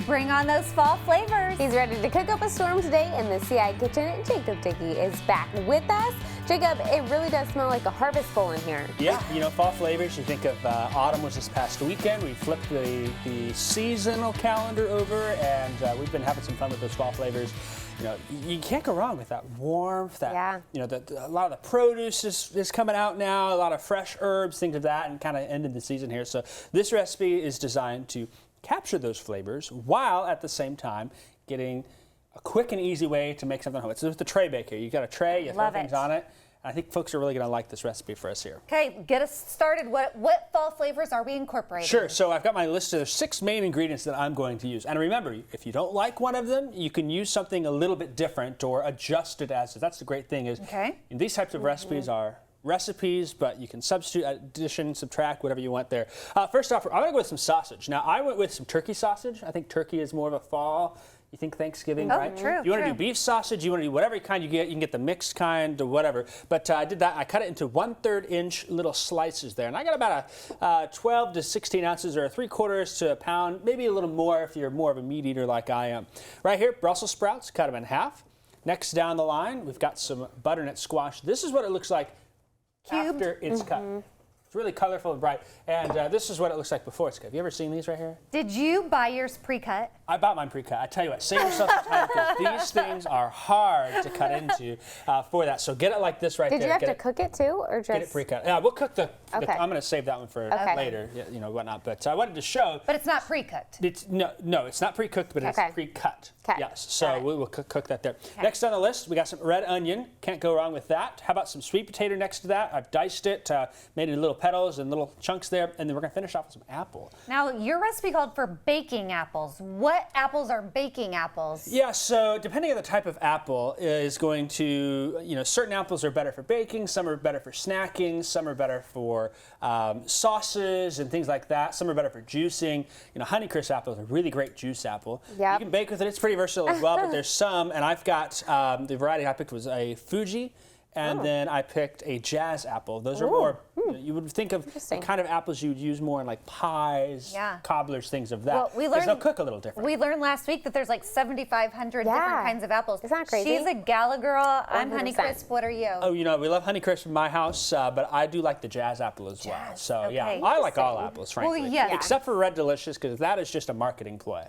bring on those fall flavors. He's ready to cook up a storm today in the CI kitchen. Jacob Dickey is back with us. Jacob, it really does smell like a harvest bowl in here. Yeah, you know, fall flavors, you think of autumn was this past weekend. We flipped the seasonal calendar over, and we've been having some fun with those fall flavors. You know, you can't go wrong with that warmth, that, you know, a lot of the produce is coming out now, a lot of fresh herbs, things of that, and kind of ended the season here. So this recipe is designed to capture those flavors while at the same time getting a quick and easy way to make something home. It's with the tray bake here. You got a tray, you throw things on it. I think folks are really going to like this recipe for us here. Okay, get us started. What fall flavors are we incorporating? Sure, so I've got my list of 6 main ingredients that I'm going to use. And remember, if you don't like one of them, you can use something a little bit different or adjust it as. That's the great thing is these types of recipes are recipes, but you can substitute, addition, subtract, whatever you want there. First off, I'm going to go with some sausage. Now, I went with some turkey sausage. I think turkey is more of a fall. You think Thanksgiving, right? True. You want to do beef sausage, you want to do whatever kind you get. You can get the mixed kind or whatever. But I did that. I cut it into 1/3 inch little slices there. And I got about a 12 to 16 ounces or 3/4 to a pound, maybe a little more if you're more of a meat eater like I am. Right here, Brussels sprouts, cut them in half. Next down the line, we've got some butternut squash. This is what it looks like after it's cut. It's really colorful and bright. And this is what it looks like before it's cut. Have you ever seen these right here? Did you buy yours pre-cut? I bought mine pre-cut. I tell you what, save yourself some time because these things are hard to cut into for that. So get it like this right there. Did you have to cook it too, or just? Get it pre-cut. Yeah, we'll cook the I'm going to save that one for later, you know, whatnot. But I wanted to show. But it's not pre-cooked. No, it's not pre-cooked, but it's pre-cut. Yes, so we will cook that there. Next on the list, we got some red onion. Can't go wrong with that. How about some sweet potato next to that? I've diced it, made it into little petals and little chunks there, and then we're going to finish off with some apple. Now, your recipe called for baking apples. What apples are baking apples? Yeah, so depending on the type of apple is going to, you know, certain apples are better for baking, some are better for snacking, some are better for sauces and things like that. Some are better for juicing. You know, Honeycrisp apple is a really great juice apple. You can bake with it. It's pretty versatile as well, but there's some, and I've got, the variety I picked was a Fuji, and then I picked a Jazz apple. Those are more, you would think of the kind of apples you would use more in like pies, cobblers, things of that. Well, we learned, they'll cook a little different. We learned last week that there's like 7,500 different kinds of apples. Isn't that crazy? She's a Gala girl. I'm 100%. Honeycrisp. What are you? Oh, you know, we love Honeycrisp in my house, but I do like the Jazz apple as well. So yeah, I like all apples, frankly. Well, except for Red Delicious, because that is just a marketing ploy.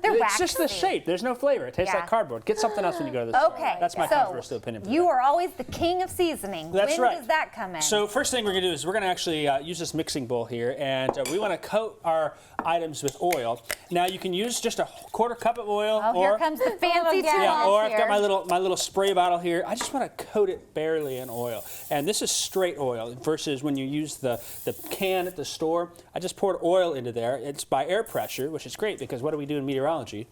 They're it's just the shape. There's no flavor. It tastes like cardboard. Get something else when you go to the store. That's my controversial opinion. You are always the king of seasoning. That's when does that come in? So first thing we're going to do is we're going to actually use this mixing bowl here, and we want to coat our items with oil. Now you can use just a 1/4 cup of oil. Oh, here comes the fancy tool. Or I've got my little spray bottle here. I just want to coat it barely in oil. And this is straight oil versus when you use the can at the store. I just poured oil into there. It's by air pressure, which is great because what do we do in meteorology?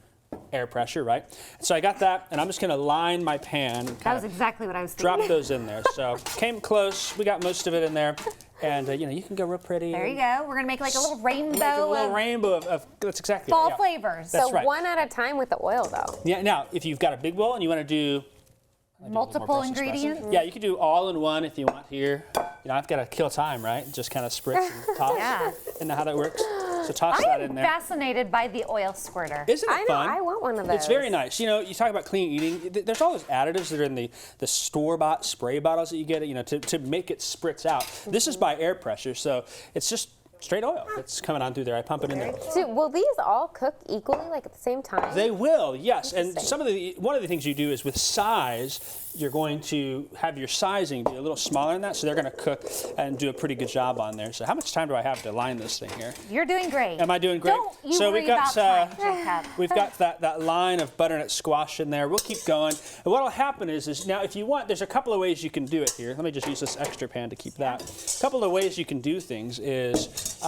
Air pressure, right? So I got that, and I'm just going to line my pan. That was exactly what I was thinking. Drop those in there. So came close. We got most of it in there. And, you know, you can go real pretty. There you go. We're going to make like a little rainbow. Make a little rainbow of that's exactly fall flavors. That's so one at a time with the oil, though. Yeah, now, if you've got a big bowl and you want to do multiple ingredients? Yeah, you can do all in one if you want here. You know, I've got to kill time, right? Just kind of spritz and toss. Isn't that how that works? So toss that in there. I'm fascinated by the oil squirter. Isn't it fun? I want one of those. It's very nice. You know, you talk about clean eating. There's all those additives that are in the store-bought spray bottles that you get, you know, to make it spritz out. This is by air pressure, so it's just straight oil that's coming on through there. I pump it in there. So will these all cook equally, like at the same time? They will, yes. And one of the things you do is with size, you're going to have your sizing be a little smaller than that, so they're going to cook and do a pretty good job on there. So how much time do I have to line this thing here? You're doing great. Am I doing great? Don't you worry about time, Jacob. We've got that line of butternut squash in there. We'll keep going. And what will happen is now if you want, there's a couple of ways you can do it here. Let me just use this extra pan to keep that. A couple of ways you can do things is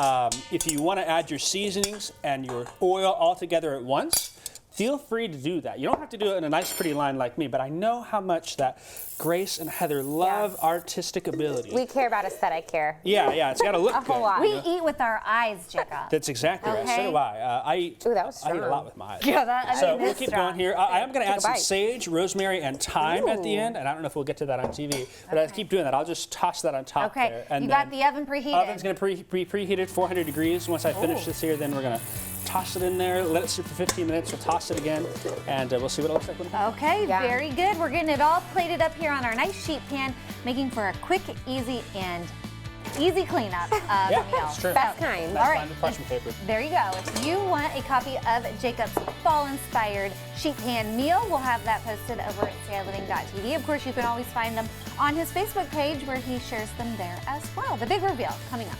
if you want to add your seasonings and your oil all together at once, feel free to do that. You don't have to do it in a nice, pretty line like me, but I know how much that Grace and Heather love artistic ability. We care about aesthetic here. Yeah, it's got to look A good. whole lot. We eat with our eyes, Jacob. That's exactly right. So Okay. do I. I eat Ooh, that was I eat a strong. lot with my eyes. Yeah, that, I So mean, we'll it's keep strong. going here. I am going to Take add a some bite. sage, rosemary, and thyme at the Ooh. end, and I don't know if we'll get to that on TV, but I keep doing that. I'll just toss that on top Okay, there. And you got then the oven preheated. Oven's going to be preheated 400 degrees. Once I finish this here, then we're going to toss it in there, let it sit for 15 minutes. We'll toss it again, and we'll see what it looks like when it comes. Okay, Yeah. very good. We're getting it all plated up here on our nice sheet pan, making for a quick, easy cleanup Yeah, meal. it's true. Best kind. That's All right. fine with parchment paper. There you go. If you want a copy of Jacob's fall-inspired sheet pan meal, we'll have that posted over at CILiving.tv. Of course, you can always find them on his Facebook page where he shares them there as well. The big reveal coming up.